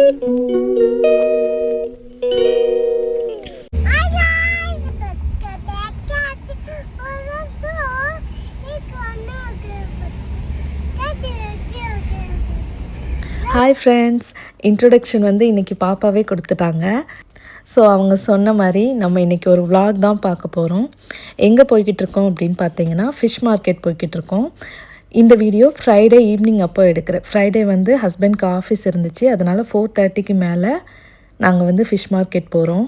Hi friends, introduction வந்து இன்றைக்கி பாப்பாவே கொடுத்துட்டாங்க. ஸோ அவங்க சொன்ன மாதிரி நம்ம இன்றைக்கி ஒரு vlog தான் பார்க்க போகிறோம். எங்கே போய்கிட்டுருக்கோம் அப்படின்னு பார்த்தீங்கன்னா ஃபிஷ் மார்க்கெட் போய்கிட்டுருக்கோம். இந்த வீடியோ ஃப்ரைடே ஈவினிங் அப்போ எடுக்கிறேன். ஃப்ரைடே வந்து ஹஸ்பண்ட்க்கு ஆஃபீஸ் இருந்துச்சு, அதனால் 4:30க்கு மேலே நாங்கள் வந்து ஃபிஷ் மார்க்கெட் போகிறோம்.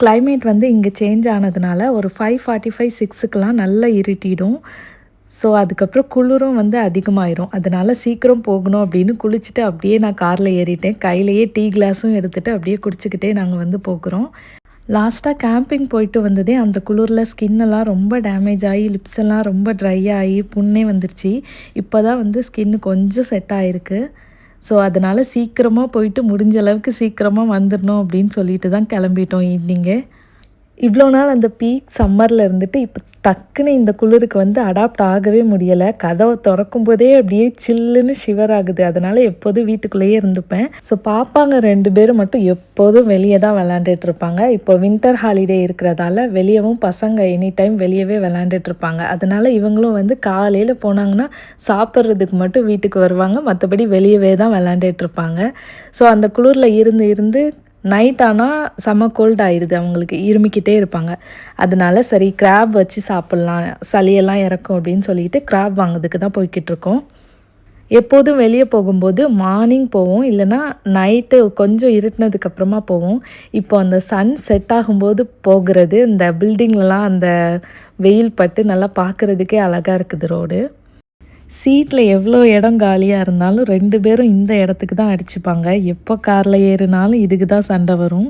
கிளைமேட் வந்து இங்கே சேஞ்ச் ஆனதுனால ஒரு 5:45 6க்கெலாம் நல்லா இருட்டிடும். ஸோ அதுக்கப்புறம் குளிரும் வந்து அதிகமாயிரும். அதனால் சீக்கிரம் போகணும் அப்படின்னு குளிச்சுட்டு அப்படியே நான் காரில் ஏறிட்டேன். கையிலையே டீ கிளாஸும் எடுத்துகிட்டு அப்படியே குடிச்சிக்கிட்டே நாங்கள் வந்து போகிறோம். லாஸ்ட்டாக கேம்பிங் போயிட்டு வந்ததே அந்த குளிரில் ஸ்கின்னெல்லாம் ரொம்ப டேமேஜ் ஆகி லிப்ஸ் எல்லாம் ரொம்ப ட்ரை ஆகி புண்ணே வந்துருச்சு. இப்போ தான் வந்து ஸ்கின்னு கொஞ்சம் செட் ஆகிருக்கு. ஸோ அதனால் சீக்கிரமாக போயிட்டு முடிஞ்ச அளவுக்கு சீக்கிரமாக வந்துடணும் அப்படின்னு சொல்லிட்டு தான் கிளம்பிட்டோம் ஈவினிங்கே. இவ்வளோ நாள் அந்த பீக் சம்மரில் இருந்துட்டு இப்போ டக்குன்னு இந்த குளிருக்கு வந்து அடாப்ட் ஆகவே முடியலை. கதவை திறக்கும் போதே அப்படியே சில்லுன்னு ஷிவர் ஆகுது. அதனால் எப்போதும் வீட்டுக்குள்ளேயே இருந்துப்பேன். ஸோ பாப்பாங்க 2 பேரும் மட்டும் எப்போதும் வெளியே தான் விளாண்டுட்டு இருப்பாங்க. இப்போ வின்டர் ஹாலிடே இருக்கிறதால வெளியவும் பசங்க எனி டைம் வெளியவே விளாண்டுட்டு இருப்பாங்க. அதனால் இவங்களும் வந்து காலையில் போனாங்கன்னா சாப்பிட்றதுக்கு மட்டும் வீட்டுக்கு வருவாங்க, மற்றபடி வெளியவே தான் விளாண்டுட்டு இருப்பாங்க. ஸோ அந்த குளிரில் இருந்து நைட் ஆனால் செம்ம கோல்ட் ஆயிடுது, அவங்களுக்கு இருமிக்கிட்டே இருப்பாங்க. அதனால சரி கிராப் வச்சு சாப்பிட்லாம், சளியெல்லாம் இறக்கும் அப்படின்னு சொல்லிட்டு கிராப் வாங்கிறதுக்கு தான் போய்கிட்டுருக்கோம். எப்போதும் வெளியே போகும்போது மார்னிங் போவோம், இல்லைனா நைட்டு கொஞ்சம் இருட்டினதுக்கப்புறமா போவோம். இப்போ அந்த சன் செட் ஆகும்போது போகிறது, இந்த பில்டிங்லலாம் அந்த வெயில் பட்டு நல்லா பார்க்குறதுக்கே அழகாக இருக்குது ரோடு. சீட்டில் எவ்வளோ இடம் காலியாக இருந்தாலும் 2 பேரும் இந்த இடத்துக்கு தான் அடிச்சுப்பாங்க. எப்போ காரில் ஏறினாலும் இதுக்கு தான் சண்டை வரும்.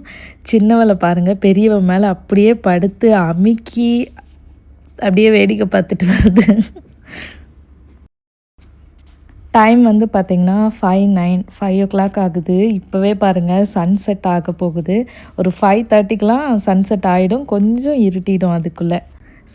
சின்னவளை பாருங்கள், பெரியவ மேலே அப்படியே படுத்து அமுக்கி அப்படியே வேடிக்கை பார்த்துட்டு வருது. டைம் வந்து பார்த்திங்கன்னா 5 o'clock ஆகுது. இப்போவே பாருங்கள் சன்செட் ஆக போகுது. ஒரு 5:30க்கெலாம் சன்செட் ஆகிடும், கொஞ்சம் இருட்டிடும். அதுக்குள்ளே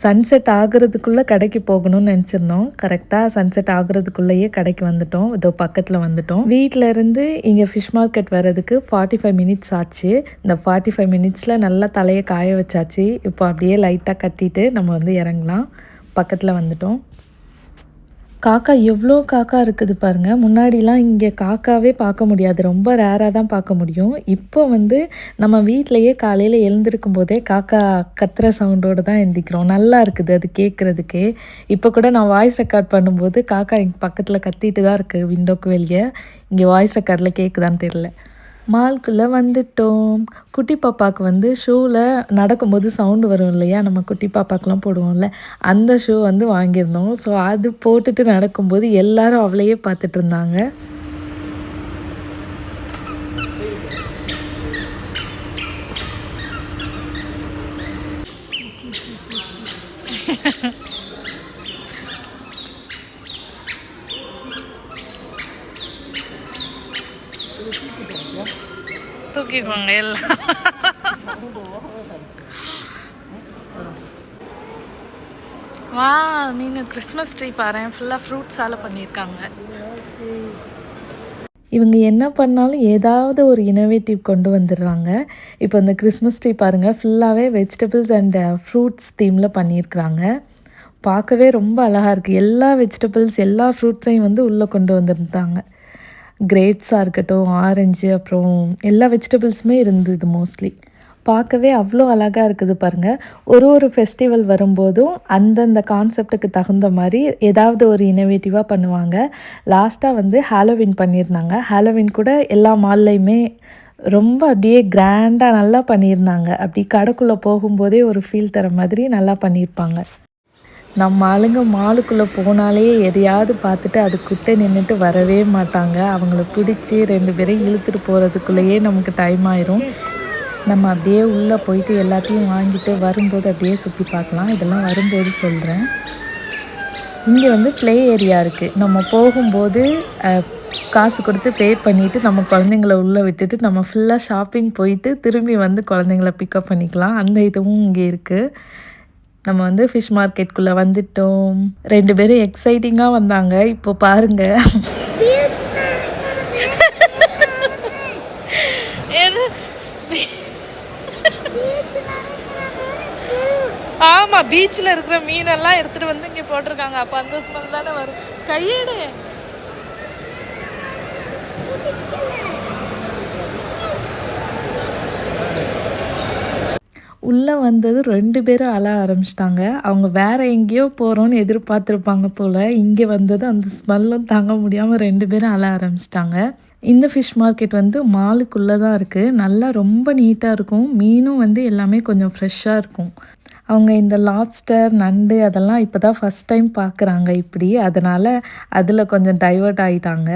சன்செட் ஆகிறதுக்குள்ளே கடைக்கு போகணும்னு நினச்சிருந்தோம். கரெக்டாக சன்செட் ஆகுறதுக்குள்ளேயே கடைக்கு வந்துட்டோம். இதோ பக்கத்தில் வந்துட்டோம். வீட்டிலேருந்து இங்கே ஃபிஷ் மார்க்கெட் வர்றதுக்கு 45 minutes ஆச்சு. இந்த 45 minutesல நல்லா தலையை காய வச்சாச்சு. இப்போ அப்படியே லைட்டாக கட்டிட்டு நம்ம வந்து இறங்கலாம். பக்கத்தில் வந்துட்டோம். காக்கா எவ்வளோ காக்கா இருக்குது பாருங்கள். முன்னாடிலாம் இங்கே காக்காவே பார்க்க முடியாது, ரொம்ப ரேராக தான் பார்க்க முடியும். இப்போ வந்து நம்ம வீட்டிலையே காலையில் எழுந்திருக்கும் போதே காக்கா கத்துற சவுண்டோடு தான் எழுந்திக்கிறோம். நல்லா இருக்குது அது கேட்குறதுக்கே. இப்போ கூட நான் வாய்ஸ் ரெக்கார்ட் பண்ணும்போது காக்கா எங்கள் பக்கத்தில் கத்திட்டு தான் இருக்குது விண்டோக்கு வெளியே. இங்கே வாய்ஸ் ரெக்கார்டில் கேட்குதான்னு தெரில. மால்குள்ளே வந்துட்டோம். குட்டி பாப்பாவுக்கு வந்து ஷூவில் நடக்கும்போது சவுண்டு வரும் இல்லையா, நம்ம குட்டி பாப்பாக்கெலாம் போடுவோம்ல, அந்த ஷூ வந்து வாங்கியிருந்தோம். ஸோ அது போட்டுட்டு நடக்கும்போது எல்லாரும் அவளையே பார்த்துட்டு இருந்தாங்க. தூக்கிடுவாங்க எல்லாம். வா மீன் கிறிஸ்மஸ் ட்ரீ பாரு, ஃபுல்லாக ஃப்ரூட்ஸால் பண்ணியிருக்காங்க. இவங்க என்ன பண்ணாலும் ஏதாவது ஒரு இனோவேட்டிவ் கொண்டு வந்துடுறாங்க. இப்போ இந்த கிறிஸ்மஸ் ட்ரீ பாருங்கள், ஃபுல்லாகவே வெஜிடபிள்ஸ் அண்ட் ஃப்ரூட்ஸ் தீமில் பண்ணியிருக்கிறாங்க. பார்க்கவே ரொம்ப அழகாக இருக்குது. எல்லா வெஜிடபிள்ஸ் எல்லா ஃப்ரூட்ஸையும் வந்து உள்ளே கொண்டு வந்துருந்தாங்க. கிரேப்ஸாக இருக்கட்டும், ஆரஞ்சு, அப்புறம் எல்லா வெஜிடபிள்ஸுமே இருந்தது மோஸ்ட்லி. பார்க்கவே அவ்வளோ அழகாக இருக்குது பாருங்கள். ஒரு ஃபெஸ்டிவல் வரும்போதும் அந்தந்த கான்செப்டுக்கு தகுந்த மாதிரி ஏதாவது ஒரு இனோவேட்டிவாக பண்ணுவாங்க. லாஸ்ட்டாக வந்து ஹாலோவின் பண்ணியிருந்தாங்க. ஹாலோவின் கூட எல்லா மால்லையுமே ரொம்ப அப்படியே கிராண்டாக நல்லா பண்ணியிருந்தாங்க. அப்படி கடைக்குள்ளே போகும்போதே ஒரு ஃபீல் தர மாதிரி நல்லா பண்ணியிருப்பாங்க. நம்ம ஆளுங்க மாலுக்குள்ளே போனாலே எதையாவது பார்த்துட்டு அதுக்கிட்ட நின்றுட்டு வரவே மாட்டாங்க. அவங்கள பிடிச்சி 2 பேரையும் இழுத்துட்டு போகிறதுக்குள்ளேயே நமக்கு டைம் ஆயிரும். நம்ம அப்படியே உள்ளே போயிட்டு எல்லாத்தையும் வாங்கிட்டு வரும்போது அப்படியே சுற்றி பார்க்கலாம். இதெல்லாம் வரும்போது சொல்கிறேன். இங்கே வந்து ப்ளே ஏரியா இருக்குது. நம்ம போகும்போது காசு கொடுத்து பே பண்ணிவிட்டு நம்ம குழந்தைங்கள உள்ளே விட்டுட்டு நம்ம ஃபுல்லாக ஷாப்பிங் போயிட்டு திரும்பி வந்து குழந்தைங்கள பிக்கப் பண்ணிக்கலாம். அந்த இதுவும் இங்கே இருக்குது. நம்ம வந்து ஃபிஷ் மார்க்கெட்டுக்குள்ளே வந்துட்டோம். 2 பேரும் எக்ஸைட்டிங்காக வந்தாங்க. இப்போ பாருங்கள், பீச்சில் இருக்கிற மீனெல்லாம் எடுத்துகிட்டு வந்து இங்கே போட்டிருக்காங்க. அப்போ அந்த ஸ்மெல் தானே வரும். கையேடு உள்ளே வந்தது 2 பேரும் அழ ஆரம்பிச்சிட்டாங்க. அவங்க வேறு எங்கேயோ போகிறோன்னு எதிர்பார்த்துருப்பாங்க போல். இங்கே வந்தது அந்த ஸ்மெல்லும் தாங்க முடியாமல் 2 பேரும் அழ ஆரம்பிச்சிட்டாங்க. இந்த ஃபிஷ் மார்க்கெட் வந்து மாலுக்குள்ளே தான் இருக்குது. நல்லா ரொம்ப நீட்டாக இருக்கும். மீனும் வந்து எல்லாமே கொஞ்சம் ஃப்ரெஷ்ஷாக இருக்கும். அவங்க இந்த லாப்ஸ்டர், நண்டு அதெல்லாம் இப்போ தான் ஃபஸ்ட் டைம் பார்க்குறாங்க இப்படி. அதனால் அதில் கொஞ்சம் டைவர்ட் ஆகிட்டாங்க.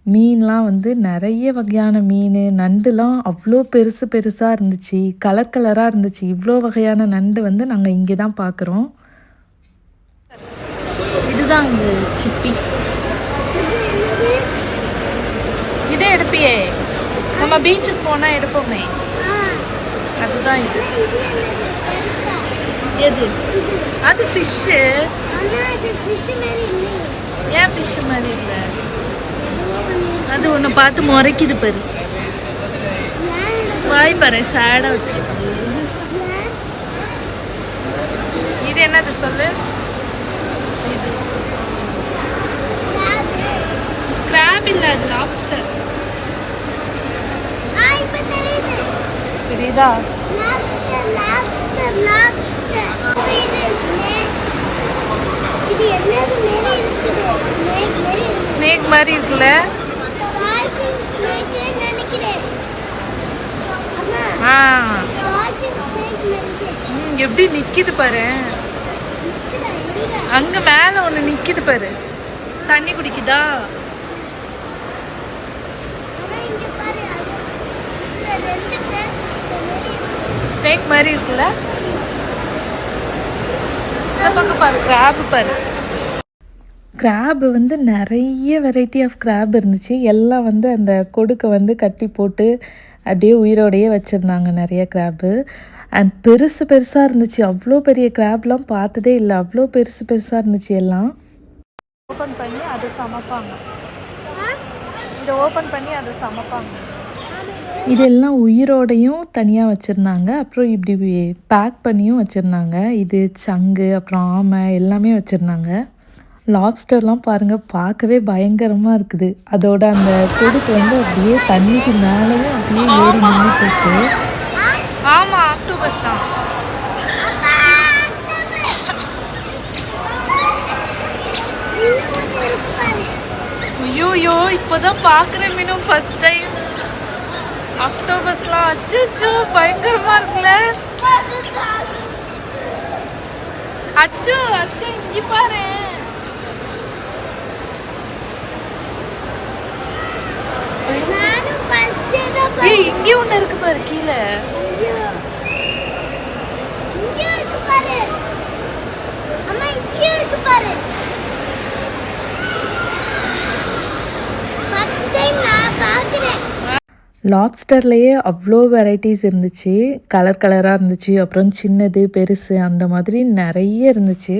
மீன்லாம் வந்து நிறைய வகையான மீன், நண்டுலாம் அவ்வளோ பெருசு பெருசாக இருந்துச்சு. கலர் கலராக இருந்துச்சு. இவ்வளோ வகையான நண்டு வந்து நாங்கள் இங்கே தான் பார்க்குறோம். இதுதான் அங்கே சிப்பி. இதே எடுப்பியே, நம்ம பீச்சுக்கு போனால் எடுப்போமே, அதுதான் இது. எது அது? ஃபிஷ்ஷு. ஏன் ஃபிஷ்ஷு மாதிரி இல்லை? அது ஒன்று பார்த்து முறைக்குது பாரு. வாய் பாரு சேடாக வச்சுருக்கு. இது என்னது சொல்லு? இது கிராப் இல்லை, அது லாப்ஸ்டர். தெரியுதா? ஸ்னேக் மாதிரி இருக்குல்ல? எப்படி நிக்குது பாரு. அங்க மேல ஒண்ணு நிக்குது பாரு. தண்ணி குடிக்குதா? ஸ்னேக் மாதிரி இருக்குல்ல? இந்த பக்கம் பாரு, கிராப் பாரு. கிராப் வந்து நிறைய வெரைட்டி ஆஃப் கிராப் இருந்துச்சு. எல்லாம் வந்து அந்த கொடுக்க வந்து கட்டி போட்டு அப்படியே உயிரோடையே வச்சுருந்தாங்க நிறைய கிராப்பு. அண்ட் பெருசு பெருசாக இருந்துச்சு. அவ்வளோ பெரிய கிராப்லாம் பார்த்ததே இல்லை. அவ்வளோ பெருசு பெருசாக இருந்துச்சு. எல்லாம் ஓப்பன் பண்ணி அதை சமைப்பாங்க. இதை ஓப்பன் பண்ணி அதை சமைப்பாங்க. இதெல்லாம் உயிரோடையும் தனியாக வச்சுருந்தாங்க. அப்புறம் இப்படி பேக் பண்ணியும் வச்சுருந்தாங்க. இது சங்கு, அப்புறம் ஆமை எல்லாமே வச்சுருந்தாங்க. லாப்ஸ்டர்லாம் பாருங்கள், பார்க்கவே பயங்கரமாக இருக்குது. அதோட அந்த கொடுக்கு வந்து அப்படியே தண்ணிக்கு மேலேயும் அப்படியே ஏறி நின்றுட்டு இருக்கு. ஆமாம், ஆக்டோபஸ் தான். ஐயோயோ, இப்போதான் பார்க்குறேன் மீனும் ஃபர்ஸ்ட் டைம். ஆக்டோபஸ்லாம் அச்சோ பயங்கரமாக இருக்குல்ல? அச்சோ அச்சோ, இங்கே பாரு. இங்கே ஒன்று இருக்கு பாரு கீழே. லாப்ஸ்டர்லேயே அவ்வளோ வெரைட்டிஸ் இருந்துச்சு. கலர் கலராக இருந்துச்சு. அப்புறம் சின்னது, பெருசு அந்த மாதிரி நிறைய இருந்துச்சு.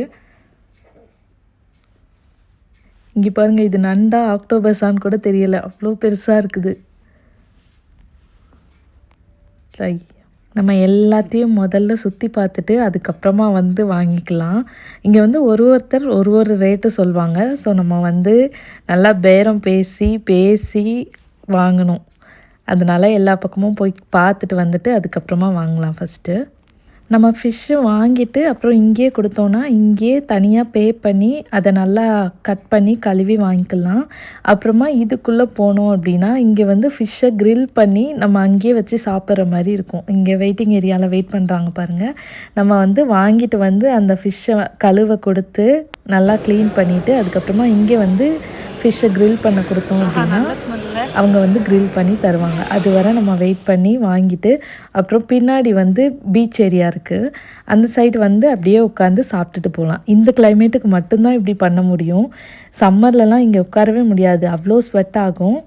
இங்கே பாருங்கள், இது நண்டா ஆக்டோபஸான்னு கூட தெரியலை, அவ்வளோ பெருசாக இருக்குது. நம்ம எல்லாத்தையும் முதல்ல சுற்றி பார்த்துட்டு அதுக்கப்புறமா வந்து வாங்கிக்கலாம். இங்கே வந்து ஒருத்தர் ஒரு ரேட்டு சொல்லுவாங்க. ஸோ நம்ம வந்து நல்லா பேரம் பேசி வாங்கணும். அதனால் எல்லா பக்கமும் போய் பார்த்துட்டு வந்துட்டு அதுக்கப்புறமா வாங்கலாம். ஃபஸ்ட்டு நம்ம ஃபிஷ்ஷு வாங்கிட்டு அப்புறம் இங்கேயே கொடுத்தோன்னா இங்கேயே தனியாக பே பண்ணி அதை நல்லா கட் பண்ணி கழுவி வாங்கிக்கலாம். அப்புறமா இதுக்குள்ளே போனோம் அப்படின்னா இங்கே வந்து ஃபிஷ்ஷை க்ரில் பண்ணி நம்ம அங்கேயே வச்சு சாப்பிட்ற மாதிரி இருக்கும். இங்கே வெயிட்டிங் ஏரியாவில் வெயிட் பண்ணுறாங்க பாருங்கள். நம்ம வந்து வாங்கிட்டு வந்து அந்த ஃபிஷ்ஷை கழுவ கொடுத்து நல்லா க்ளீன் பண்ணிவிட்டு அதுக்கப்புறமா இங்கே வந்து ஃபிஷ்ஷை க்ரில் பண்ண கொடுத்தோம் அப்படின்னா அவங்க வந்து க்ரில் பண்ணி தருவாங்க. அது வரை நம்ம வெயிட் பண்ணி வாங்கிட்டு அப்புறம் பின்னாடி வந்து பீச் ஏரியா இருக்குது. அந்த சைடு வந்து அப்படியே உட்காந்து சாப்பிட்டுட்டு போகலாம். இந்த கிளைமேட்டுக்கு மட்டும்தான் இப்படி பண்ண முடியும். சம்மர்லலாம் இங்கே உட்காரவே முடியாது, அவ்வளோ ஸ்வெட் ஆகும்.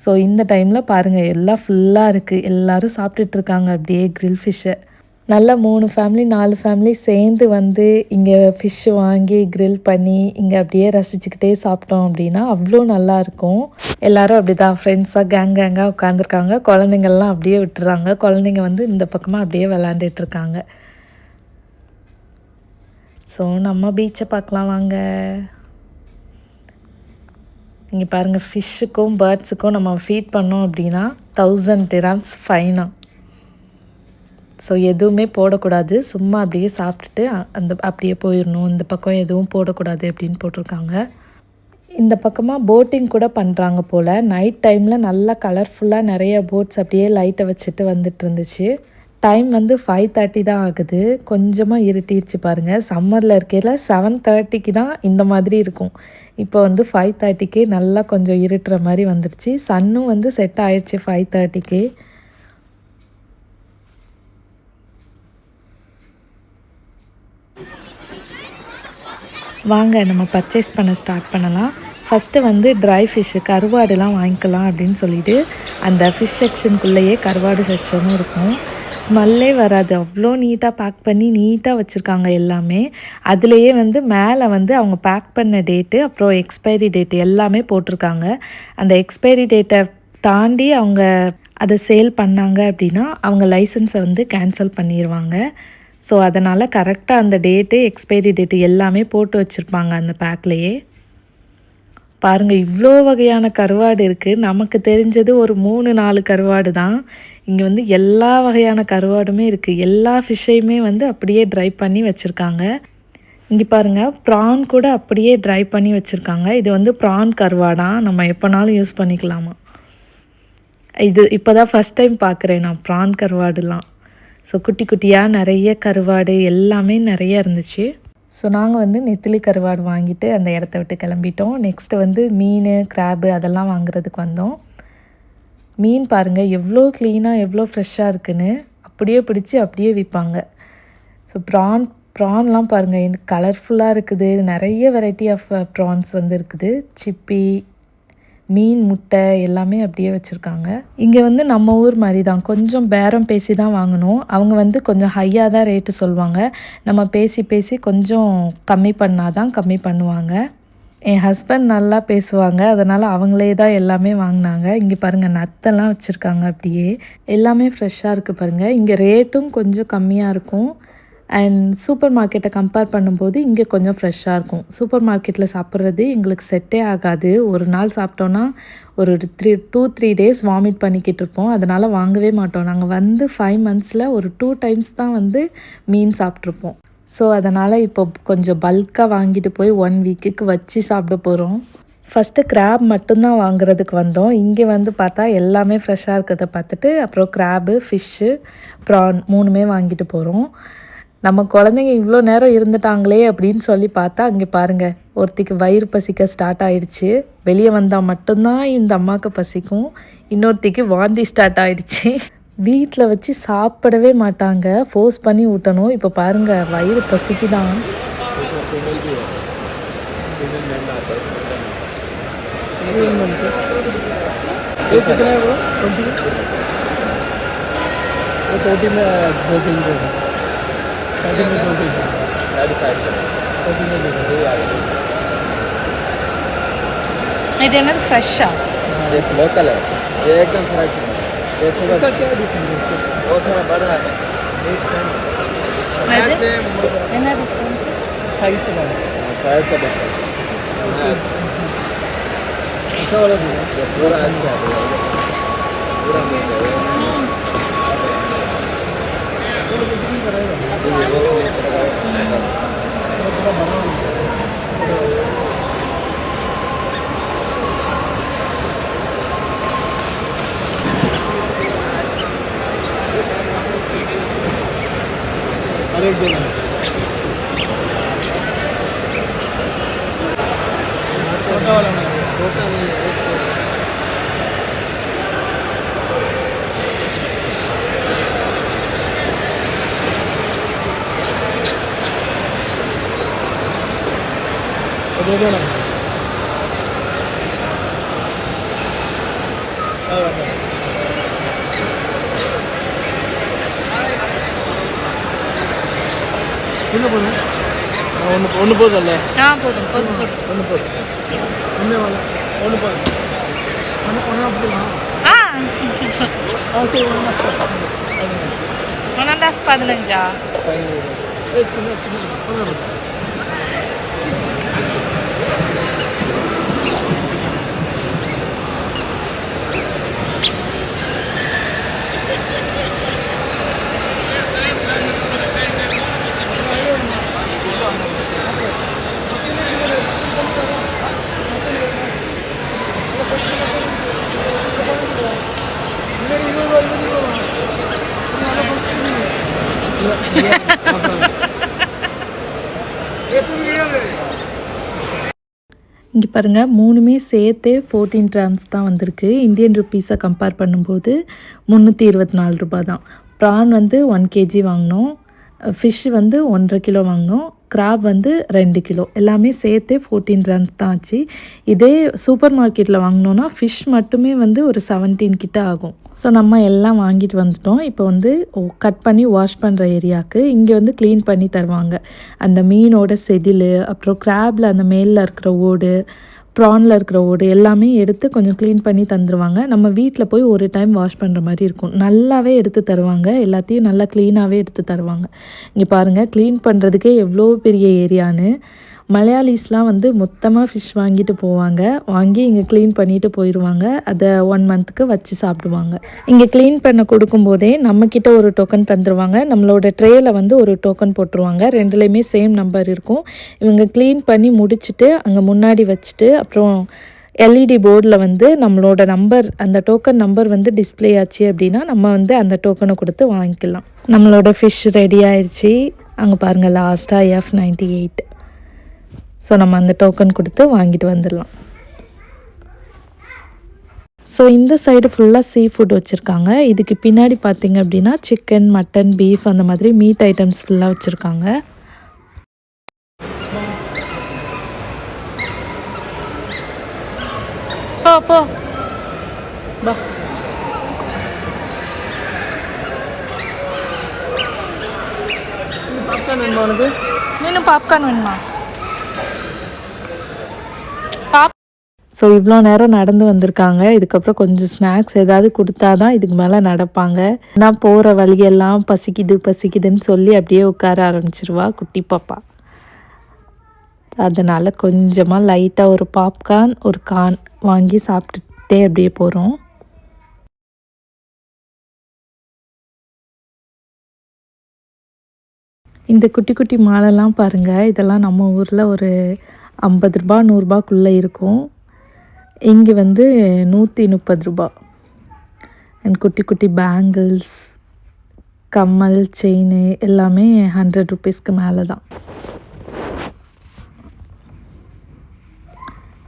ஸோ இந்த டைமில் பாருங்கள், எல்லாம் ஃபுல்லாக இருக்குது. எல்லோரும் சாப்பிட்டுட்ருக்காங்க அப்படியே க்ரில் ஃபிஷ்ஷை. நல்லா 3 ஃபேமிலி 4 ஃபேமிலி சேர்ந்து வந்து இங்கே ஃபிஷ்ஷு வாங்கி க்ரில் பண்ணி இங்கே அப்படியே ரசிச்சுக்கிட்டே சாப்பிட்டோம் அப்படின்னா அவ்வளோ நல்லாயிருக்கும். எல்லோரும் அப்படி தான் ஃப்ரெண்ட்ஸாக கேங்காக உட்காந்துருக்காங்க. குழந்தைங்கள்லாம் அப்படியே விட்டுறாங்க. குழந்தைங்க வந்து இந்த பக்கமாக அப்படியே விளாண்டுட்ருக்காங்க. ஸோ நம்ம பீச்சை பார்க்கலாம் வாங்க. இங்கே பாருங்கள், ஃபிஷ்ஷுக்கும் பேர்ட்ஸுக்கும் நம்ம ஃபீட் பண்ணோம் அப்படின்னா 1000 dirhams ஃபைனா. ஸோ எதுவுமே போடக்கூடாது, சும்மா அப்படியே சாப்பிட்டுட்டு அப்படியே போயிடணும். இந்த பக்கம் எதுவும் போடக்கூடாது அப்படின்னு போட்டிருக்காங்க. இந்த பக்கமாக போட்டிங் கூட பண்ணுறாங்க போல். நைட் டைமில் நல்லா கலர்ஃபுல்லாக நிறைய போட்ஸ் அப்படியே லைட்டை வச்சுட்டு வந்துட்டு இருந்துச்சு. டைம் வந்து 5:30 தான் ஆகுது. கொஞ்சமாக இருட்டிடுச்சு பாருங்கள். சம்மரில் இருக்கையில் 7:30க்கு தான் இந்த மாதிரி இருக்கும். இப்போ வந்து 5:30க்கு நல்லா கொஞ்சம் இருட்டுற மாதிரி வந்துருச்சு. சன்னும் வந்து செட் ஆயிடுச்சு 5:30க்கு. வாங்க நம்ம பர்ச்சேஸ் பண்ண ஸ்டார்ட் பண்ணலாம். ஃபஸ்ட்டு வந்து ட்ரை ஃபிஷ்ஷு கருவாடுலாம் வாங்கிக்கலாம் அப்படின்னு சொல்லிட்டு அந்த ஃபிஷ் செக்ஷனுக்குள்ளேயே கருவாடு செக்ஷனும் இருக்கும். ஸ்மெல்லே வராது, அவ்வளோ நீட்டாக பேக் பண்ணி நீட்டாக வச்சுருக்காங்க எல்லாமே. அதுலேயே வந்து மேலே வந்து அவங்க பேக் பண்ண டேட்டு அப்புறம் எக்ஸ்பைரி டேட்டு எல்லாமே போட்டிருக்காங்க. அந்த எக்ஸ்பைரி டேட்டை தாண்டி அவங்க அதை சேல் பண்ணாங்க அப்படின்னா அவங்க லைசன்ஸை வந்து கேன்சல் பண்ணிடுவாங்க. ஸோ அதனால் கரெக்டாக அந்த டேட்டு எக்ஸ்பைரி டேட்டு எல்லாமே போட்டு வச்சுருப்பாங்க அந்த பேக்லேயே. பாருங்கள், இவ்வளோ வகையான கருவாடு இருக்குது. நமக்கு தெரிஞ்சது ஒரு 3-4 கருவாடு தான். இங்கே வந்து எல்லா வகையான கருவாடுமே இருக்குது. எல்லா ஃபிஷ்ஷையுமே வந்து அப்படியே ட்ரை பண்ணி வச்சுருக்காங்க. இங்கே பாருங்கள், ப்ரான் கூட அப்படியே ட்ரை பண்ணி வச்சுருக்காங்க. இது வந்து ப்ரான் கருவாடாக நம்ம எப்போனாலும் யூஸ் பண்ணிக்கலாமா. இது இப்போ தான் ஃபஸ்ட் டைம் பார்க்குறேன் நான் ப்ரான் கருவாடுலாம். ஸோ குட்டி குட்டியாக நிறைய கருவாடு எல்லாமே நிறைய இருந்துச்சு. ஸோ நாங்கள் வந்து நெத்திலி கருவாடு வாங்கிட்டு அந்த இடத்த விட்டு கிளம்பிட்டோம். நெக்ஸ்ட்டு வந்து மீன், கிராப்பு அதெல்லாம் வாங்குறதுக்கு வந்தோம். மீன் பாருங்கள் எவ்வளோ க்ளீனாக எவ்வளோ ஃப்ரெஷ்ஷாக இருக்குன்னு. அப்படியே பிடிச்சி அப்படியே விற்பாங்க. ஸோ ப்ரான்லாம் பாருங்கள் எனக்கு கலர்ஃபுல்லாக இருக்குது. நிறைய வெரைட்டி ஆஃப் ப்ரான்ஸ் வந்து இருக்குது. சிப்பி, மீன், முட்டை எல்லாமே அப்படியே வச்சுருக்காங்க. இங்கே வந்து நம்ம ஊர் மாதிரி தான், கொஞ்சம் பேரம் பேசி தான் வாங்கணும். அவங்க வந்து கொஞ்சம் ஹையாக தான் ரேட்டு சொல்லுவாங்க. நம்ம பேசி பேசி கொஞ்சம் கம்மி பண்ணால் தான் கம்மி பண்ணுவாங்க. என் ஹஸ்பண்ட் நல்லா பேசுவாங்க, அதனால் அவங்களே தான் எல்லாமே வாங்கினாங்க. இங்கே பாருங்கள் நத்தெல்லாம் வச்சுருக்காங்க அப்படியே. எல்லாமே ஃப்ரெஷ்ஷாக இருக்குது பாருங்கள். இங்கே ரேட்டும் கொஞ்சம் கம்மியாக இருக்கும். அண்ட் சூப்பர் மார்க்கெட்டை கம்பேர் பண்ணும்போது இங்கே கொஞ்சம் ஃப்ரெஷ்ஷாக இருக்கும். சூப்பர் மார்க்கெட்டில் சாப்பிட்றது எங்களுக்கு செட்டே ஆகாது. ஒரு நாள் சாப்பிட்டோன்னா ஒரு 2-3 days வாமிட் பண்ணிக்கிட்டு இருப்போம். அதனால் வாங்கவே மாட்டோம். நாங்கள் வந்து 5 months ஒரு 2 times தான் வந்து மீன் சாப்பிட்ருப்போம். ஸோ அதனால் இப்போ கொஞ்சம் பல்காக வாங்கிட்டு போய் 1 weekக்கு வச்சு சாப்பிட போகிறோம். ஃபஸ்ட்டு கிராப் மட்டும்தான் வாங்குறதுக்கு வந்தோம். இங்கே வந்து பார்த்தா எல்லாமே ஃப்ரெஷ்ஷாக இருக்கிறத பார்த்துட்டு அப்புறம் கிராப்பு, ஃபிஷ்ஷு, ப்ரான் 3மே வாங்கிட்டு போகிறோம். நம்ம குழந்தைங்க இவ்வளோ நேரம் இருந்துட்டாங்களே அப்படின்னு சொல்லி பார்த்தா அங்கே பாருங்கள், ஒருத்திக்கு வயிறு பசிக்க ஸ்டார்ட் ஆகிடுச்சு. வெளியே வந்தால் மட்டும்தான் இந்த அம்மாவுக்கு பசிக்கும். இன்னொருத்திக்கு வாந்தி ஸ்டார்ட் ஆகிடுச்சு. வீட்டில் வச்சு சாப்பிடவே மாட்டாங்க, ஃபோர்ஸ் பண்ணி ஊட்டணும். இப்போ பாருங்கள் வயிறு பசிக்கு தான். இது என்னது ஃப்ரெஷ்ஷா? लोकल है ये, एकदम फ्रेश है। ये थोड़ा क्या डिफरेंस है? वो थोड़ा बड़ा है। என்ன டிஃப்ரென்ஸ்? साइज का साइज का डिफरेंस अच्छा वाला भी है। ये पूरा अच्छा है, पूरा मीट है। ये वो थोड़ा बड़ा है। एक छोटा वाला ना, छोटा नहीं है। दे दो ना। ஒன்று போதும்ல? போதும் போதும் போதும். ஒன்று போதும். ஒன்று போதும். ஒன்று அப்படிலாம் 1.5 15. சின்ன இங்கே பாருங்கள், 3மே சேர்த்தே 14 கிராம்ஸ் தான் வந்திருக்கு. இந்தியன் ருப்பீஸை கம்பேர் பண்ணும்போது 324 ரூபாய் தான். ப்ரான் வந்து 1 கேஜி வாங்கினோம், ஃபிஷ் வந்து 1.5 கிலோ வாங்கினோம், கிராப் வந்து 2 கிலோ, எல்லாமே சேர்த்தே 14 கிராம்ஸ் தான் ஆச்சு. இதே சூப்பர் மார்க்கெட்டில் வாங்கினோன்னா ஃபிஷ் மட்டுமே வந்து ஒரு 17 கிட்ட ஆகும். ஸோ நம்ம எல்லாம் வாங்கிட்டு வந்துட்டோம். இப்போ வந்து கட் பண்ணி வாஷ் பண்ணுற ஏரியாவுக்கு இங்கே வந்து க்ளீன் பண்ணி தருவாங்க. அந்த மீனோட செதில், அப்புறம் கிராபில் அந்த மேலில் இருக்கிற ஓடு, ப்ரானில் இருக்கிற ஓடு எல்லாமே எடுத்து கொஞ்சம் க்ளீன் பண்ணி தந்துடுவாங்க. நம்ம வீட்டில் போய் ஒரு டைம் வாஷ் பண்ணுற மாதிரி இருக்கும். நல்லாவே எடுத்து தருவாங்க, எல்லாத்தையும் நல்லா க்ளீனாகவே எடுத்து தருவாங்க. இங்கே பாருங்கள், க்ளீன் பண்ணுறதுக்கே எவ்வளோ பெரிய ஏரியான்னு. மலையாளிஸ்லாம் வந்து மொத்தமாக ஃபிஷ் வாங்கிட்டு போவாங்க, வாங்கி இங்கே க்ளீன் பண்ணிவிட்டு போயிடுவாங்க. அதை 1 மந்த்துக்கு வச்சு சாப்பிடுவாங்க. இங்கே க்ளீன் பண்ண கொடுக்கும்போதே நம்மக்கிட்ட ஒரு டோக்கன் தந்துடுவாங்க, நம்மளோட ட்ரேயில் வந்து ஒரு டோக்கன் போட்டுருவாங்க. ரெண்டுலேயுமே சேம் நம்பர் இருக்கும். இவங்க க்ளீன் பண்ணி முடிச்சுட்டு அங்கே முன்னாடி வச்சுட்டு அப்புறம் எல்இடி போர்டில் வந்து நம்மளோட நம்பர், அந்த டோக்கன் நம்பர் வந்து டிஸ்பிளே ஆச்சு அப்படின்னா நம்ம வந்து அந்த டோக்கனை கொடுத்து வாங்கிக்கலாம். நம்மளோட ஃபிஷ் ரெடி ஆயிடுச்சு. அங்கே பாருங்கள், லாஸ்ட்டாக F98. ஸோ நம்ம அந்த டோக்கன் கொடுத்து வாங்கிட்டு வந்துடலாம். ஸோ இந்த சைடு ஃபுல்லாக சீ ஃபுட் வச்சுருக்காங்க. இதுக்கு பின்னாடி பார்த்திங்க அப்படின்னா சிக்கன், மட்டன், பீஃப் அந்த மாதிரி மீட் ஐட்டம்ஸ் ஃபுல்லாக வச்சுருக்காங்க. போ போ பா. பாப்கார்ன் வேணுமா உனக்கு? நீனும் பாப்கார்ன் வேணுமா? ஸோ இவ்வளோ நேரம் நடந்து வந்திருக்காங்க. இதுக்கப்புறம் கொஞ்சம் ஸ்நாக்ஸ் ஏதாவது கொடுத்தா தான் இதுக்கு மேலே நடப்பாங்க. நான் போகிற வழியெல்லாம் பசிக்குது பசிக்குதுன்னு சொல்லி அப்படியே உட்கார ஆரம்பிச்சிருவா குட்டி பாப்பா. அதனால் கொஞ்சமாக லைட்டாக ஒரு பாப்கார்ன், ஒரு கார்ன் வாங்கி சாப்பிட்டுட்டே அப்படியே போகிறோம். இந்த குட்டி குட்டி மாலைலாம் பாருங்கள், இதெல்லாம் நம்ம ஊரில் ஒரு 50 ரூபா 100 ரூபாக்குள்ளே இருக்கும். இங்கே வந்து 130 ரூபா. அண்ட் குட்டி குட்டி பேங்கிள்ஸ், கம்மல், செயின் எல்லாமே 100 ருபீஸ்க்கு மேலே தான்.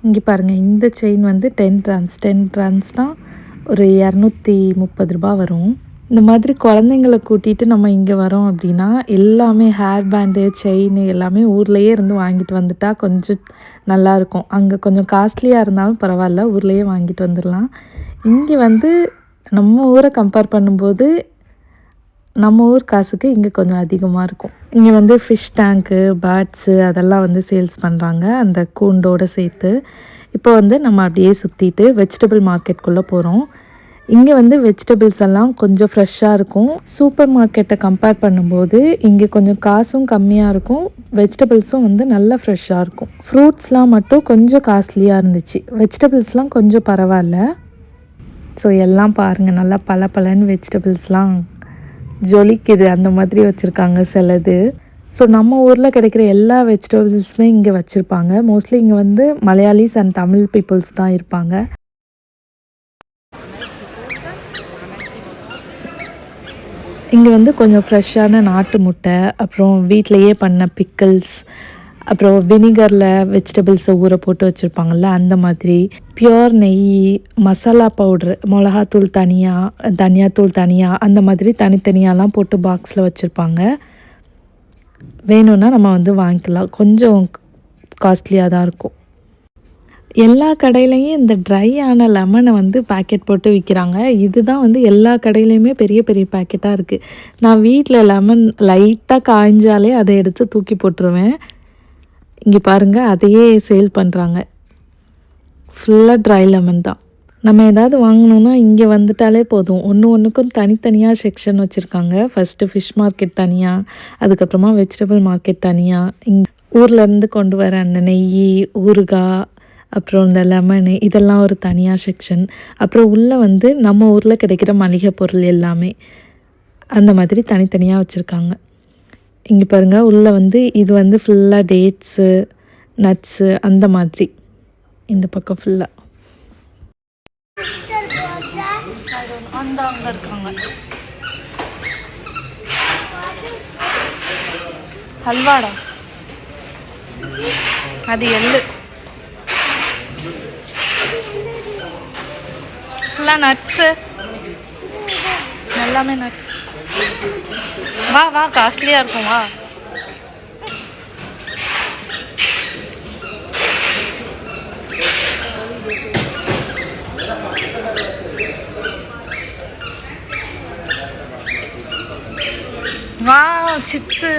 இங்கே பாருங்கள், இந்த செயின் வந்து 10 கிராம்ஸ்னால் ஒரு 230 ரூபா வரும். இந்த மாதிரி குழந்தைங்கள கூட்டிகிட்டு நம்ம இங்கே வரோம் அப்படின்னா எல்லாமே ஹேர் பேண்டு, செயின் எல்லாமே ஊர்லேயே இருந்து வாங்கிட்டு வந்துட்டா கொஞ்சம் நல்லாயிருக்கும். அங்கே கொஞ்சம் காஸ்ட்லியாக இருந்தாலும் பரவாயில்ல, ஊர்லேயே வாங்கிட்டு வந்துடலாம். இங்கே வந்து நம்ம ஊரை கம்பேர் பண்ணும்போது நம்ம ஊர் காசுக்கு இங்கே கொஞ்சம் அதிகமாக இருக்கும். இங்கே வந்து ஃபிஷ் டேங்க்கு, பேர்ட்ஸு அதெல்லாம் வந்து சேல்ஸ் பண்ணுறாங்க, அந்த கூண்டோடு சேர்த்து. இப்போ வந்து நம்ம அப்படியே சுற்றிட்டு வெஜிடபிள் மார்க்கெட்குள்ளே போகிறோம். இங்கே வந்து வெஜிடபிள்ஸ் எல்லாம் கொஞ்சம் ஃப்ரெஷ்ஷாக இருக்கும். சூப்பர் மார்க்கெட்டை கம்பேர் பண்ணும்போது இங்கே கொஞ்சம் காசும் கம்மியாக இருக்கும், வெஜிடபிள்ஸும் வந்து நல்லா ஃப்ரெஷ்ஷாக இருக்கும். ஃப்ரூட்ஸ்லாம் மட்டும் கொஞ்சம் காஸ்ட்லியாக இருந்துச்சு, வெஜிடபிள்ஸ்லாம் கொஞ்சம் பரவாயில்ல. ஸோ எல்லாம் பாருங்கள், நல்லா பலன்னு வெஜிடபிள்ஸ்லாம் ஜொலிக்குது, அந்த மாதிரி வச்சுருக்காங்க சிலது. ஸோ நம்ம ஊரில் கிடைக்கிற எல்லா வெஜிடபிள்ஸுமே இங்கே வச்சுருப்பாங்க. மோஸ்ட்லி இங்கே வந்து மலையாளிஸ் அண்ட் தமிழ் பீப்புள்ஸ் தான் இருப்பாங்க. இங்கே வந்து கொஞ்சம் ஃப்ரெஷ்ஷான நாட்டு முட்டை, அப்புறம் வீட்டிலையே பண்ண பிக்கிள்ஸ், அப்புறம் வினிகரில் வெஜிடபிள்ஸை ஊற போட்டு வச்சுருப்பாங்கள்ல அந்த மாதிரி, பியோர் நெய், மசாலா பவுட்ரு, மிளகாத்தூள் தனியாக, தனியாத்தூள் தனியாக, அந்த மாதிரி தனித்தனியாலாம் போட்டு பாக்ஸில் வச்சுருப்பாங்க. வேணும்னா நம்ம வந்து வாங்கிக்கலாம், கொஞ்சம் காஸ்ட்லியாக தான் இருக்கும். எல்லா கடையிலையும் இந்த ட்ரை ஆன லெமனை வந்து பேக்கெட் போட்டு விற்கிறாங்க. இதுதான் வந்து எல்லா கடையிலையுமே பெரிய பெரிய பேக்கெட்டாக இருக்குது. நான் வீட்டில் லெமன் லைட்டாக காய்ஞ்சாலே அதை எடுத்து தூக்கி போட்டுருவேன். இங்கே பாருங்கள், அதையே சேல் பண்ணுறாங்க. ஃபுல்லாக ட்ரை லெமன் தான். நம்ம ஏதாவது வாங்கணுன்னா இங்கே வந்துட்டாலே போதும். ஒன்றுக்கும் தனித்தனியாக செக்ஷன் வச்சுருக்காங்க. ஃபஸ்ட்டு ஃபிஷ் மார்க்கெட் தனியாக, அதுக்கப்புறமா வெஜிடபிள் மார்க்கெட் தனியாக, ஊர்லேருந்து கொண்டு வர அந்த நெய், ஊறுகாய், அப்புறம் இந்த லெமனு இதெல்லாம் ஒரு தனியாக செக்ஷன். அப்புறம் உள்ளே வந்து நம்ம ஊரில் கிடைக்கிற மளிகை பொருள் எல்லாமே அந்த மாதிரி தனித்தனியாக வச்சுருக்காங்க. இங்கே பாருங்கள், உள்ளே வந்து இது வந்து ஃபுல்லாக டேட்ஸு, நட்ஸு அந்த மாதிரி. இந்த பக்கம் ஃபுல்லாக அங்கே இருக்காங்க. ஹல்வாடா அது எள்ளு ஃபுல்லாக நட்ஸு எல்லாமே நட்ஸ். வா வா காஸ்ட்லியாக இருக்கும் வா. வா சிப்ஸு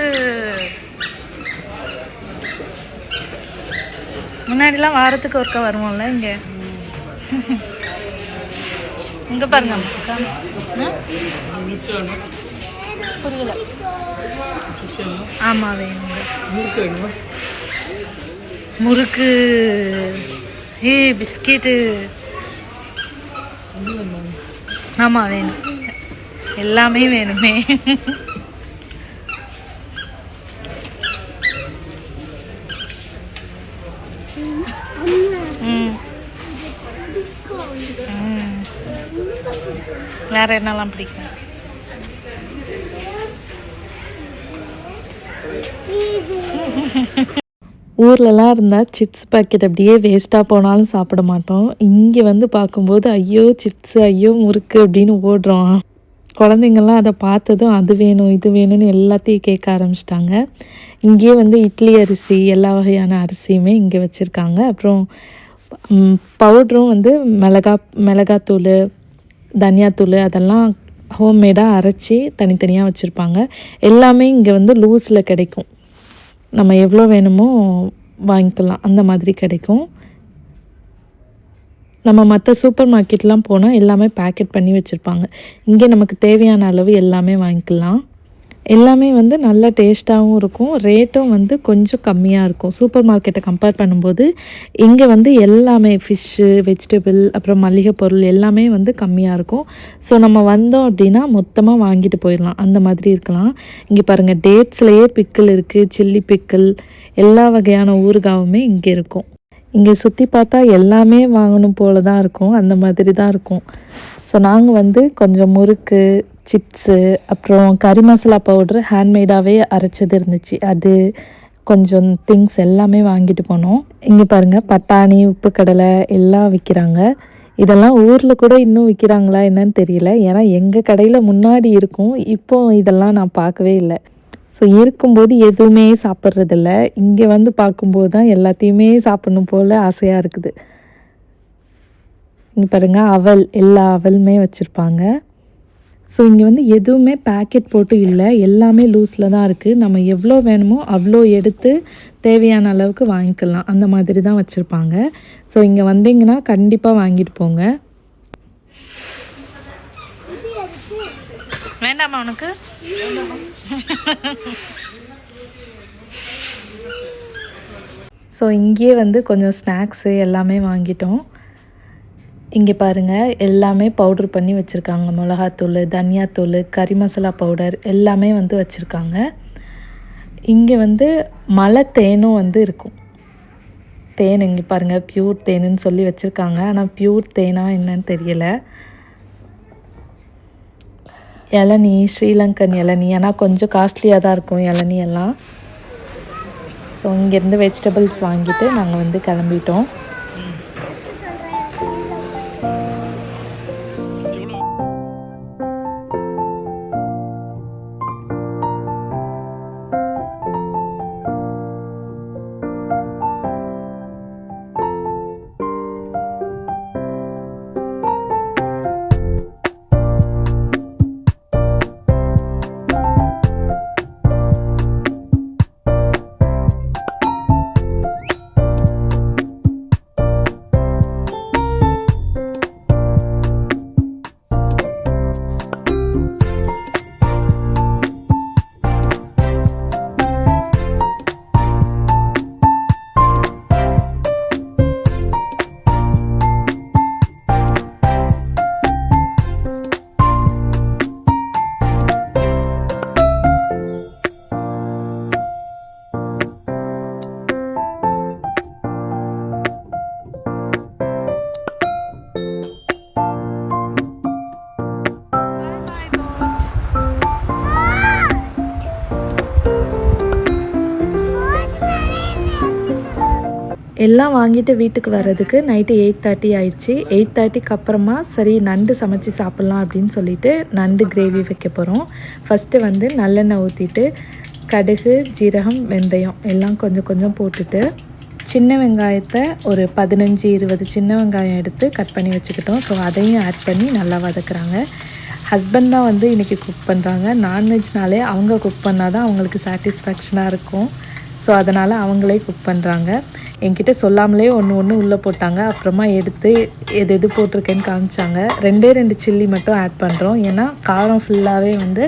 முன்னாடிலாம் வாரத்துக்கு ஒருக்கா வருவோம்ல இங்கே. இங்கே பாருங்க புரியல. ஆமாம் வேணுங்க முறுக்கு பிஸ்கெட்டு ஆமாம் வேணும் எல்லாமே வேணுமே. வேற என்னெல்லாம் பிடிக்கும்? ஊர்லலாம் இருந்தால் சிப்ஸ் பாக்கெட் அப்படியே வேஸ்ட்டாக போனாலும் சாப்பிட மாட்டோம். இங்கே வந்து பார்க்கும்போது ஐயோ சிப்ஸு ஐயோ முறுக்கு அப்படின்னு ஓடுறோம். குழந்தைங்கள்லாம் அதை பார்த்ததும் அது வேணும் இது வேணும்னு எல்லாத்தையும் கேட்க ஆரம்பிச்சிட்டாங்க. இங்கேயே வந்து இட்லி அரிசி எல்லா வகையான அரிசியுமே இங்கே வச்சுருக்காங்க. அப்புறம் பவுட்ரும் வந்து மிளகாத்தூள் தனியாத்தூள் அதெல்லாம் ஹோம்மேடாக அரைச்சி தனித்தனியாக வச்சுருப்பாங்க. எல்லாமே இங்கே வந்து லூஸில் கிடைக்கும். நம்ம எவ்வளோ வேணுமோ வாங்கிக்கலாம் அந்த மாதிரி கிடைக்கும். நம்ம மற்ற சூப்பர் மார்க்கெட்லாம் போனால் எல்லாமே பேக்கெட் பண்ணி வச்சுருப்பாங்க. இங்கே நமக்கு தேவையான அளவு எல்லாமே வாங்கிக்கலாம். எல்லாமே வந்து நல்ல டேஸ்ட்டாகவும் இருக்கும். ரேட்டும் வந்து கொஞ்சம் கம்மியாக இருக்கும். சூப்பர் மார்க்கெட்டை கம்பேர் பண்ணும்போது இங்கே வந்து எல்லாமே ஃபிஷ்ஷு வெஜிடபிள் அப்புறம் மளிகை பொருள் எல்லாமே வந்து கம்மியாக இருக்கும். ஸோ நம்ம வந்தோம் அப்படின்னா மொத்தமாக வாங்கிட்டு போயிடலாம் அந்த மாதிரி இருக்கலாம். இங்கே பாருங்கள் டேட்ஸ்லேயே பிக்கிள் இருக்குது, சில்லி பிக்கிள் எல்லா வகையான ஊறுகாவுமே இங்கே இருக்கும். இங்கே சுற்றி பார்த்தா எல்லாமே வாங்கணும் போல தான் இருக்கும். அந்த மாதிரி தான் இருக்கும். ஸோ நாங்கள் வந்து கொஞ்சம் முறுக்கு சிப்ஸு அப்புறம் கறி மசாலா பவுட்ரு ஹேண்ட்மேடாகவே அரைச்சது இருந்துச்சு. அது கொஞ்சம் திங்ஸ் எல்லாமே வாங்கிட்டு போனோம். இங்கே பாருங்கள் பட்டாணி உப்பு கடலை எல்லாம் விற்கிறாங்க. இதெல்லாம் ஊரில் கூட இன்னும் விற்கிறாங்களா என்னன்னு தெரியல. ஏன்னா எங்கள் கடையில் முன்னாடி இருக்கும். இப்போ இதெல்லாம் நான் பார்க்கவே இல்லை. ஸோ இருக்கும்போது எதுவுமே சாப்பிட்றதில்ல. இங்கே வந்து பார்க்கும்போது தான் எல்லாத்தையுமே சாப்பிட்ணும் போல் ஆசையாக இருக்குது. இங்கே பாருங்கள் அவல் எல்லா அவலுமே வச்சுருப்பாங்க. ஸோ இங்கே வந்து எதுவுமே பேக்கெட் போட்டு இல்லை, எல்லாமே லூஸில் தான் இருக்குது. நம்ம எவ்வளோ வேணுமோ அவ்வளோ எடுத்து தேவையான அளவுக்கு வாங்கிக்கலாம். அந்த மாதிரி தான் வச்சுருப்பாங்க. ஸோ இங்கே வந்தீங்கன்னா கண்டிப்பாக வாங்கிட்டு போங்க. வேண்டாமா உனக்கு? ஸோ இங்கேயே வந்து கொஞ்சம் ஸ்நாக்ஸு எல்லாமே வாங்கிட்டோம். இங்கே பாருங்கள் எல்லாமே பவுட்ரு பண்ணி வச்சுருக்காங்க. மிளகாத்தூள் தனியாத்தூள் கறி மசாலா பவுடர் எல்லாமே வந்து வச்சுருக்காங்க. இங்கே வந்து மலை தேனும் வந்து இருக்கும். தேன் இங்கே பாருங்கள் பியூர் தேனுன்னு சொல்லி வச்சுருக்காங்க. ஆனால் பியூர் தேனா என்னன்னு தெரியலை. இளநீ ஸ்ரீலங்கன் இளநீ ஆனால் கொஞ்சம் காஸ்ட்லியாக தான் இருக்கும் இளநீ எல்லாம். ஸோ இங்கேருந்து வெஜிடபிள்ஸ் வாங்கிட்டு நாங்கள் வந்து கிளம்பிட்டோம். எல்லாம் வாங்கிட்டு வீட்டுக்கு வர்றதுக்கு நைட்டு 8:30 ஆயிடுச்சு. 8:30க்கு அப்புறமா சரி நண்டு சமைச்சு சாப்பிட்லாம் அப்படின்னு சொல்லிட்டு நண்டு கிரேவி வைக்க போகிறோம். ஃபஸ்ட்டு வந்து நல்லெண்ணெய் ஊற்றிட்டு கடுகு, ஜீரகம், வெந்தயம் எல்லாம் கொஞ்சம் கொஞ்சம் போட்டுட்டு சின்ன வெங்காயத்தை ஒரு 15-20 சின்ன வெங்காயம் எடுத்து கட் பண்ணி வச்சுக்கிட்டோம். ஸோ அதையும் ஆட் பண்ணி நல்லா வதக்குறாங்க. ஹஸ்பண்ட் தான் வந்து இன்றைக்கி குக் பண்ணுறாங்க. நான்வெஜ்னாலே அவங்க குக் பண்ணால் தான் அவங்களுக்கு சாட்டிஸ்ஃபேக்ஷனாக இருக்கும். ஸோ அதனால் அவங்களே குக் பண்ணுறாங்க. என்கிட்ட சொல்லாமலே ஒன்று உள்ளே போட்டாங்க. அப்புறமா எடுத்து எது போட்டிருக்கேன்னு காமிச்சாங்க. 2 சில்லி மட்டும் ஆட் பண்ணுறோம். ஏன்னா காரம் ஃபுல்லாகவே வந்து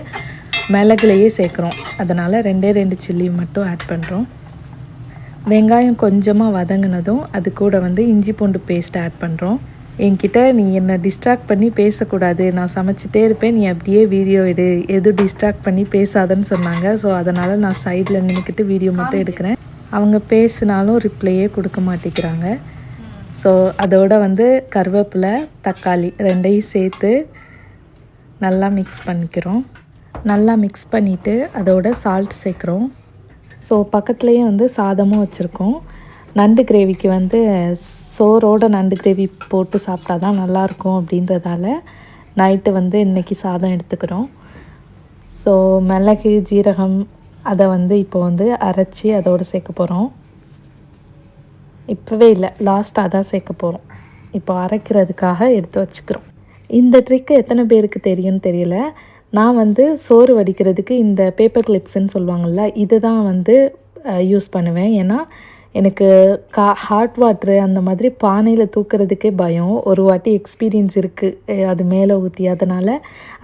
மிளகுலையே சேர்க்குறோம். அதனால் 2 சில்லி மட்டும் ஆட் பண்ணுறோம். வெங்காயம் கொஞ்சமாக வதங்கினதும் அது கூட வந்து இஞ்சி பூண்டு பேஸ்ட் ஆட் பண்ணுறோம். என்கிட்ட நீ என்னை டிஸ்ட்ராக்ட் பண்ணி பேசக்கூடாது, நான் சமைச்சிட்டே இருப்பேன், நீ அப்படியே வீடியோ எடு, எதுவும் டிஸ்ட்ராக்ட் பண்ணி பேசாதன்னு சொன்னாங்க. ஸோ அதனால் நான் சைடில் நின்றுக்கிட்டு வீடியோ மட்டும் எடுக்கிறேன். அவங்க பேசினாலும் ரிப்ளையே கொடுக்க மாட்டேங்கிறாங்க. ஸோ அதோட வந்து கருவேப்பிலை, தக்காளி 2ஐயும் சேர்த்து நல்லா மிக்ஸ் பண்ணிக்கிறோம். நல்லா மிக்ஸ் பண்ணிவிட்டு அதோட சால்ட் சேர்க்குறோம். ஸோ பக்கத்துலேயே வந்து சாதமும் வச்சுருக்கோம். நண்டு கிரேவிக்கு வந்து சோறோட நண்டு கிரேவி போட்டு சாப்பிட்டா தான் நல்லாயிருக்கும் அப்படின்றதால நைட்டு வந்து இன்றைக்கி சாதம் எடுத்துக்கிறோம். ஸோ மிளகு, ஜீரகம் அதை வந்து இப்போ வந்து அரைச்சி அதோடு சேர்க்க போகிறோம். இப்போவே இல்லை, லாஸ்ட்டாக தான் சேர்க்க போகிறோம். இப்போ அரைக்கிறதுக்காக எடுத்து வச்சுக்கிறோம். இந்த ட்ரிக்கு எத்தனை பேருக்கு தெரியும்னு தெரியல. நான் வந்து சோறு வடிக்கிறதுக்கு இந்த பேப்பர் கிளிப்ஸ்ன்னு சொல்லுவாங்கள்ல, இது தான் வந்து யூஸ் பண்ணுவேன். ஏன்னா எனக்கு ஹாட் வாட்ரு அந்த மாதிரி பானையில் தூக்கிறதுக்கே பயம். ஒரு வாட்டி எக்ஸ்பீரியன்ஸ் இருக்குது அது மேலே ஊற்றி, அதனால்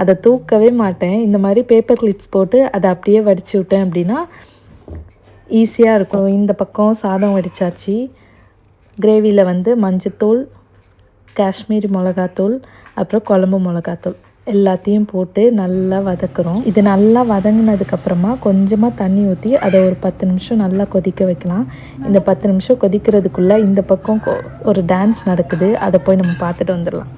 அதை தூக்கவே மாட்டேன். இந்த மாதிரி பேப்பர் கிளிப்ஸ் போட்டு அதை அப்படியே வடித்து விட்டேன் அப்படின்னா ஈஸியாக இருக்கும். இந்த பக்கம் சாதம் வடித்தாச்சு. கிரேவியில் வந்து மஞ்சத்தூள், காஷ்மீரி மிளகாத்தூள், அப்புறம் குழம்பு மிளகாத்தூள் எல்லாத்தையும் போட்டு நல்லா வதக்குறோம். இது நல்லா வதங்கினதுக்கப்புறமா கொஞ்சமாக தண்ணி ஊற்றி அதை ஒரு 10 நிமிஷம் நல்லா கொதிக்க வைக்கலாம். இந்த 10 நிமிஷம் கொதிக்கிறதுக்குள்ளே இந்த பக்கம் ஒரு டான்ஸ் நடக்குது, அதை போய் நம்ம பார்த்துட்டு வந்துடலாம்.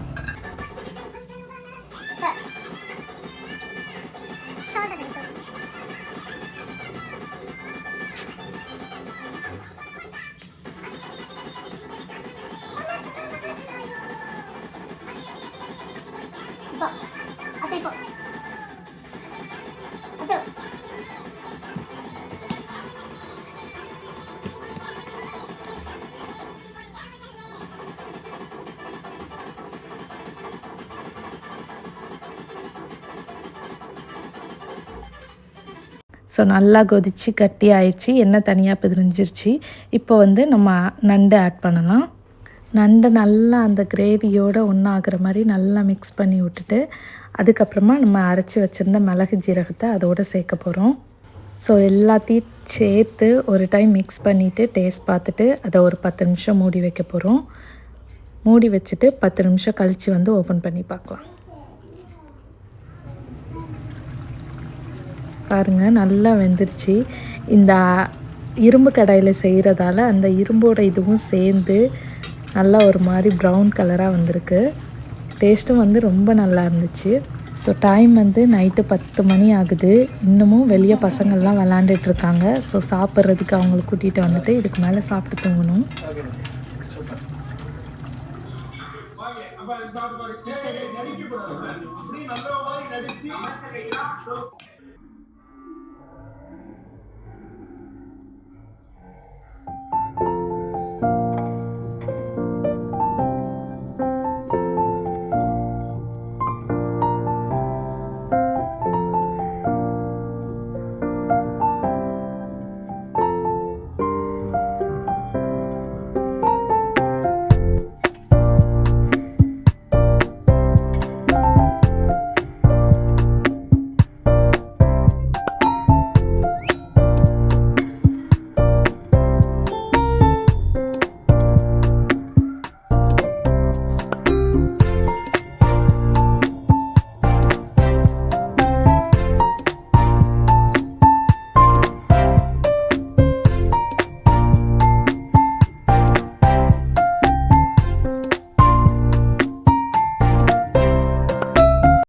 ஸோ நல்லா கொதித்து கட்டி ஆயிடுச்சு. எண்ணெய் தனியாக பிரிஞ்சிருச்சு. இப்போ வந்து நம்ம நண்டு ஆட் பண்ணலாம். நண்டை நல்லா அந்த கிரேவியோடு ஒன்றாகிற மாதிரி நல்லா மிக்ஸ் பண்ணி விட்டுட்டு அதுக்கப்புறமா நம்ம அரைச்சி வச்சுருந்த மிளகு ஜீரகத்தை அதோடு சேர்க்க போகிறோம். ஸோ எல்லாத்தையும் சேர்த்து ஒரு டைம் மிக்ஸ் பண்ணிவிட்டு டேஸ்ட் பார்த்துட்டு அதை ஒரு 10 நிமிஷம் மூடி வைக்க போகிறோம். மூடி வச்சுட்டு 10 நிமிஷம் கழித்து வந்து ஓப்பன் பண்ணி பார்க்கலாம். பாருங்கள், நல்லா வெந்துருச்சு. இந்த இரும்பு கடாயில் செய்கிறதால அந்த இரும்போட இதுவும் சேர்ந்து நல்லா ஒரு மாதிரி ப்ரௌன் கலராக வந்திருக்கு. டேஸ்ட்டும் வந்து ரொம்ப நல்லா இருந்துச்சு. ஸோ டைம் வந்து நைட்டு 10 மணி ஆகுது. இன்னமும் வெளியே பசங்கள்லாம் விளாண்டுட்ருக்காங்க. ஸோ சாப்பிட்றதுக்கு அவங்கள கூட்டிகிட்டு வந்துட்டு இதுக்கு மேலே சாப்பிட்டு தூங்கணும்.